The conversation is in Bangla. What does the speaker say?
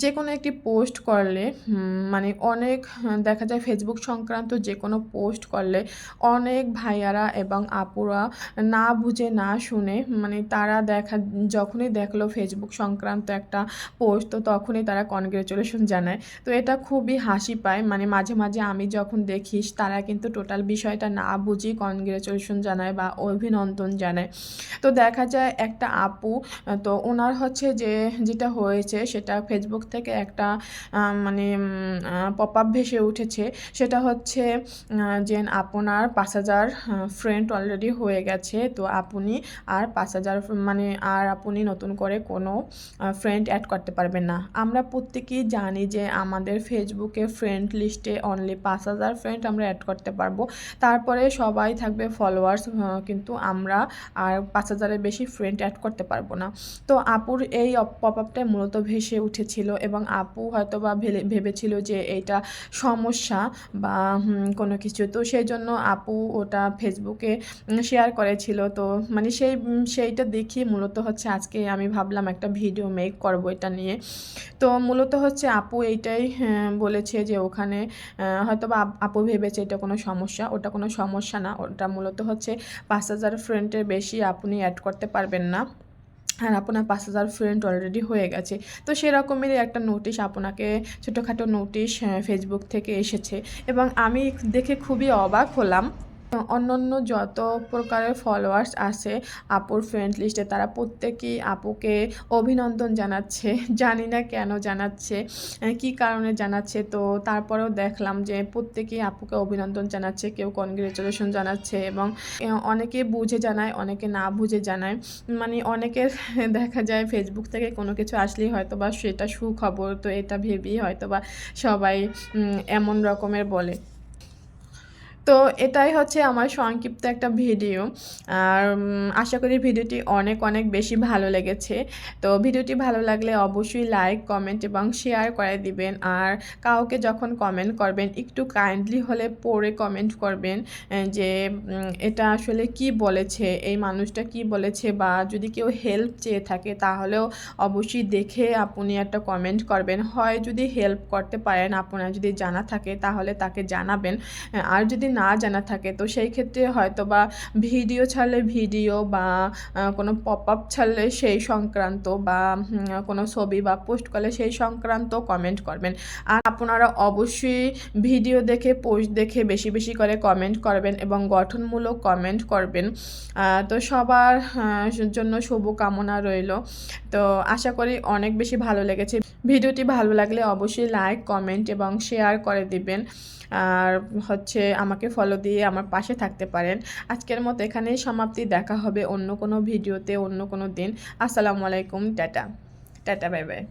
যে কোনো একটি পোস্ট করলে মানে অনেক দেখা যায় ফেসবুক সংক্রান্ত যে কোনো পোস্ট করলে অনেক ভাইয়ারা এবং আপুরা না বুঝে না শুনে মানে তারা যখনই দেখলো ফেসবুক সংক্রান্ত একটা পোস্ট তো তখনই তারা কনগ্রেচুলেশন জানায়। তো এটা খুবই হাসি পায়, মানে মাঝে মাঝে আমি যখন দেখিস তারা কিন্তু টোটাল বিষয়টা না বুঝি কনগ্রেচুলেশন জানায় বা অভিনন্দন জানায়। তো দেখা যায় একটা আপু, তো ওনার হচ্ছে যেটা হয়েছে সেটা ফেসবুক থেকে একটা মানে পপ আপ ভেসে উঠেছে। সেটা হচ্ছে যে আপনার 5,000 ফ্রেন্ড অলরেডি হয়ে গেছে, তো আপনি আর 5,000 মানে আর আপনি নতুন করে কোনো ফ্রেন্ড অ্যাড করতে পারবেন না। আমরা প্রত্যেকেই জানি যে আমাদের ফেসবুকে ফ্রেন্ড লিস্টে অনলি 5,000 ফ্রেন্ড আমরা অ্যাড করতে পারবো, তারপরে সবাই থাকবে ফলোয়ার্স, কিন্তু আমরা আর 5,000-এর বেশি ফ্রেন্ড অ্যাড করতে পারবো না। তো আপুর এই পপ আপটা মূলত ভেসে উঠেছিল এবং আপু হয়তো বা ভেবেছিল যে এইটা সমস্যা বা কোনো কিছু, তো সেই জন্য আপু ওটা ফেসবুকে শেয়ার করেছিল। তো মানে সেইটা দেখি মূলত হচ্ছে আজকে আমি ভাবলাম একটা ভিডিও মেক করবো এটা নিয়ে। তো মূলত হচ্ছে আপু এইটাই বলেছে যে ওখানে হয়তো বা আপু ভেবেছে এটা কোনো সমস্যা, ওটা কোনো সমস্যা না। ওটা মূলত হচ্ছে 5,000 ফ্রেন্ডের বেশি আপনি অ্যাড করতে পারবেন না, আর আপনার 5,000 ফ্রেন্ড অলরেডি হয়ে গেছে। তো সেরকমেরই একটা নোটিশ আপনাকে, ছোটোখাটো নোটিশ ফেসবুক থেকে এসেছে এবং আমি দেখে খুবই অবাক হলাম। অন্যান্য যত প্রকারের ফলোয়ার্স আছে আপুর ফ্রেন্ড লিস্টে তারা প্রত্যেকেই আপুকে অভিনন্দন জানাচ্ছে। জানি না কেন জানাচ্ছে, কী কারণে জানাচ্ছে। তো তারপরেও দেখলাম যে প্রত্যেকেই আপুকে অভিনন্দন জানাচ্ছে, কেউ কনগ্রেচুলেশন জানাচ্ছে এবং অনেকে বুঝে জানায়, অনেকে না বুঝে জানায়। মানে অনেকের দেখা যায় ফেসবুক থেকে কোনো কিছু আসলেই হয়তো বা সেটা সুখবর, তো এটা ভেবেই হয়তো বা সবাই এমন রকমের বলে। তো এটাই হচ্ছে আমার সংক্ষিপ্ত একটা ভিডিও। আর আশা করি ভিডিওটি অনেক অনেক বেশি ভালো লেগেছে। তো ভিডিওটি ভালো লাগলে অবশ্যই লাইক, কমেন্ট এবং শেয়ার করে দিবেন। আর কাউকে যখন কমেন্ট করবেন একটু কাইন্ডলি হলে পড়ে কমেন্ট করবেন যে এটা আসলে কি বলেছে, এই মানুষটা কি বলেছে, বা যদি কেউ হেল্প চেয়ে থাকে তাহলেও অবশ্যই দেখে আপনি একটা কমেন্ট করবেন। হয় যদি হেল্প করতে পারেন, আপনার যদি জানা থাকে তাহলে তাকে জানাবেন, আর যদি না জানা থাকে তো সেই ক্ষেত্রে হয়তো বা ভিডিও ছাড়লে ভিডিও বা কোনো পপ আপ ছাড়লে সেই সংক্রান্ত বা কোনো ছবি বা পোস্ট করলে সেই সংক্রান্ত কমেন্ট করবেন। আর আপনারা অবশ্যই ভিডিও দেখে পোস্ট দেখে বেশি বেশি করে কমেন্ট করবেন এবং গঠনমূলক কমেন্ট করবেন। তো সবার জন্য শুভকামনা রইল। তো আশা করি অনেক বেশি ভালো লেগেছে। ভিডিওটি ভালো লাগলে অবশ্যই লাইক, কমেন্ট এবং শেয়ার করে দিবেন। আর হচ্ছে আমাকে ফলো দিয়ে আমার পাশে থাকতে পারেন। আজকের মতো এখানেই সমাপ্তি। দেখা হবে অন্য কোনো ভিডিওতে অন্য কোনো দিন। আসসালামু আলাইকুম। Tata tata, bye bye.